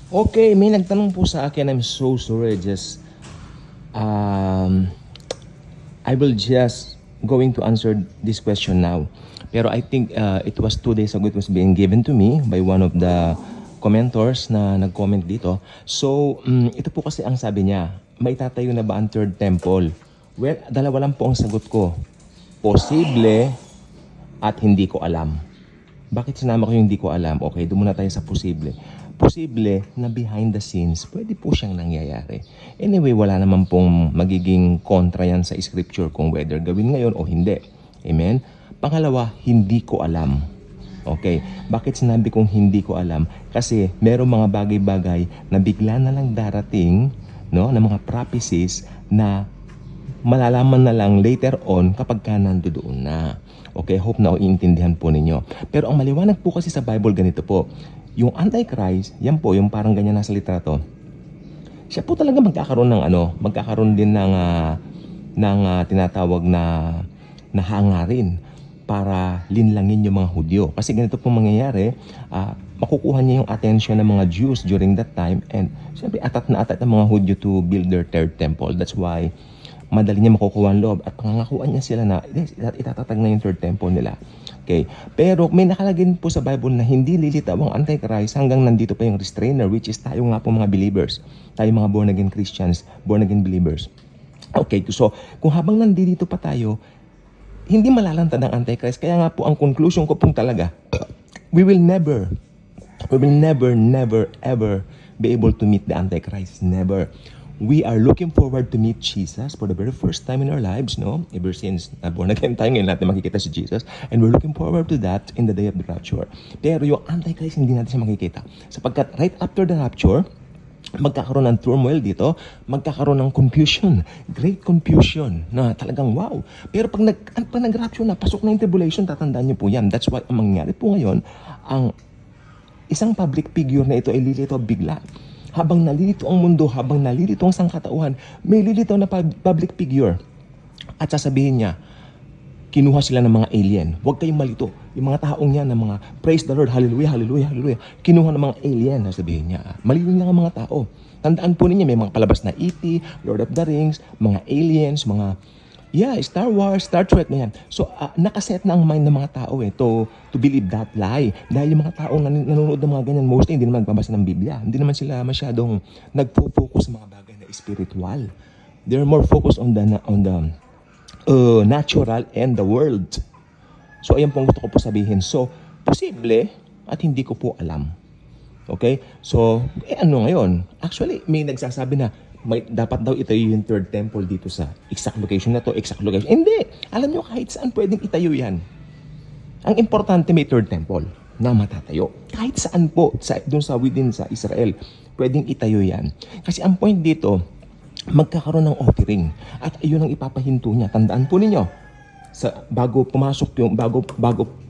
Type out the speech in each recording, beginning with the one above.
Okay, may nagtanong po sa akin. I'm so sorry. Um, I will just going to answer this question now. Pero I think it was 2 days ago it was being given to me by one of the commentors na nag-comment dito. So, ito po kasi ang sabi niya, may tatayo na ba ang third temple? Well, dalawa lang po ang sagot ko. Posible at hindi ko alam. Bakit sinama ko yung hindi ko alam? Okay, doon muna tayo sa posible. Posible na behind the scenes, pwede po siyang nangyayari. Anyway, wala naman pong magiging kontra yan sa scripture kung whether gawin ngayon o hindi. Amen? Pangalawa, hindi ko alam. Okay, bakit sinabi kong hindi ko alam? Kasi merong mga bagay-bagay na bigla na lang darating, no, na mga prophecies na malalaman na lang later on kapag ka nandoon na. Okay, hope na iintindihan po ninyo. Pero ang maliwanag po kasi sa Bible ganito po. Yung Antichrist, yan po, yung parang ganyan nasa litrato. Siya po talaga magkakaroon ng magkakaroon din ng tinatawag na hangarin para linlangin yung mga Hudyo. Kasi ganito po mangyayari, makukuha niya yung attention ng mga Jews during that time, and siyempre atat na atat ng mga Hudyo to build their third temple. That's why madali niya makukuha ang loob at pangangakuan niya sila na itatatag na yung third temple nila. Okay. Pero may nakalagay po sa Bible na hindi lilitaw ang Antichrist hanggang nandito pa yung restrainer, which is tayo nga po mga believers. Tayo mga born again Christians, born again believers. Okay, so kung habang nandito pa tayo, hindi malalantad ang Antichrist. Kaya nga po ang conclusion ko pong talaga, we will never, ever be able to meet the Antichrist. Never. We are looking forward to meet Jesus for the very first time in our lives, no? Ever since born again tayo, ngayon natin makikita si Jesus. And we're looking forward to that in the day of the rapture. Pero yung Antichrist, hindi natin siya makikita. Sapagkat right after the rapture, magkakaroon ng turmoil dito, magkakaroon ng confusion, great confusion, na talagang wow. Pero pag nag-rapture na, pasok na yung tribulation, tatandaan niyo po yan. That's why ang mangyari po ngayon, ang isang public figure na ito ay lilito bigla. Habang nalilito ang mundo, habang nalilito ang sangkatauhan, may lilito na public figure. At sasabihin niya, kinuha sila ng mga alien. Huwag kayong malito. Yung mga taong yan, ng mga praise the Lord, hallelujah, hallelujah, hallelujah. Kinuha ng mga alien, sasabihin niya. Malito lang ang mga tao. Tandaan po ninyo, may mga palabas na E.T., Lord of the Rings, mga aliens, mga Star Wars, Star Trek, ganyan. So, nakaset na ang mind ng mga tao to believe that lie. Dahil yung mga tao nanonood ng mga ganyan, mostly hindi naman nagbabasa ng Biblia. Hindi naman sila masyadong nagpo-focus sa mga bagay na spiritual. They're more focused on the natural and the world. So, ayan po ang gusto ko po sabihin. So, posible at hindi ko po alam. Okay? So, ano ngayon? Actually, may nagsasabi na dapat daw itayo yung third temple dito sa exact location na to, exact location. Hindi! Alam nyo, kahit saan pwedeng itayo yan. Ang importante may third temple na matatayo. Kahit saan po, dun sa within sa Israel, pwedeng itayo yan. Kasi ang point dito, magkakaroon ng offering. At ayun ang ipapahinto niya. Tandaan po ninyo, bago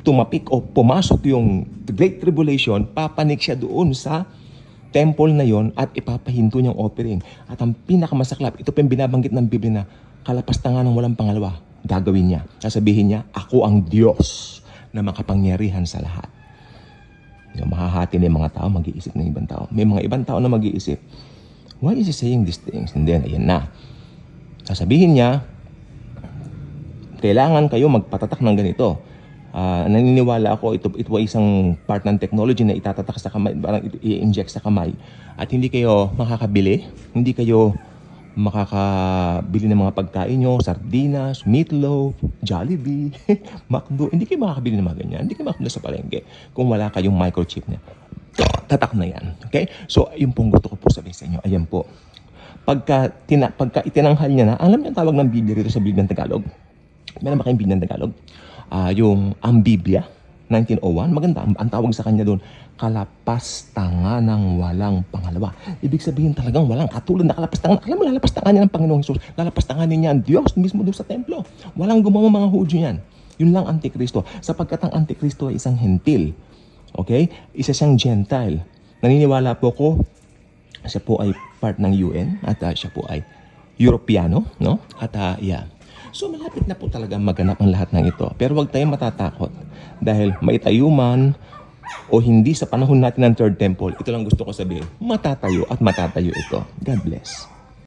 tumapik o pumasok yung Great Tribulation, papanik siya doon sa temple na yon at ipapahinto niyang offering. At ang pinakamasaklap, ito pa yung binabanggit ng Biblia na kalapastangan ng walang pangalawa, gagawin niya. Sasabihin niya, ako ang Diyos na makapangyarihan sa lahat. Yung mahahati na yung mga tao, mag-iisip ng ibang tao. May mga ibang tao na mag-iisip, why is he saying these things? And then, ayan na. Sasabihin niya, kailangan kayo magpatatak ng ganito. Naniniwala ako ito ay isang part ng technology na itatatak sa kamay, parang i-inject sa kamay, at hindi kayo makakabili, hindi kayo makakabili ng mga pagkain nyo, sardinas, meatloaf, Jollibee, McDo, hindi kayo makakabili ng mga ganyan, hindi kayo makakabili sa palengke kung wala kayong microchip na tatak na yan. Okay? So, yung pong gusto ko po sabihin sa inyo, ayan po. Pagka itinanghal niya na, alam niyo ang tawag ng Biblia rito sa Biblia ng Tagalog? Meron ba kayong Biblia ng Tagalog? Ang Biblia, 1901, maganda. Ang tawag sa kanya doon, kalapastangan ng walang pangalawa. Ibig sabihin talagang walang katulad na kalapastangan. Alam mo, lalapastangan niya ng Panginoong Jesus. Lalapastangan niya ang Diyos mismo doon sa templo. Walang gumawa mga Hudyo yan. Yun lang Antikristo. Sapagkat ang Antikristo ay isang hentil. Okay? Isa siyang Gentile. Naniniwala po ko, siya po ay part ng UN at siya po ay Europeano, no? At so malapit na po talaga maganap ang lahat ng ito. Pero huwag tayong matatakot dahil maitayo man o hindi sa panahon natin ng Third Temple, ito lang gusto ko sabihin, matatayo at matatayo ito. God bless.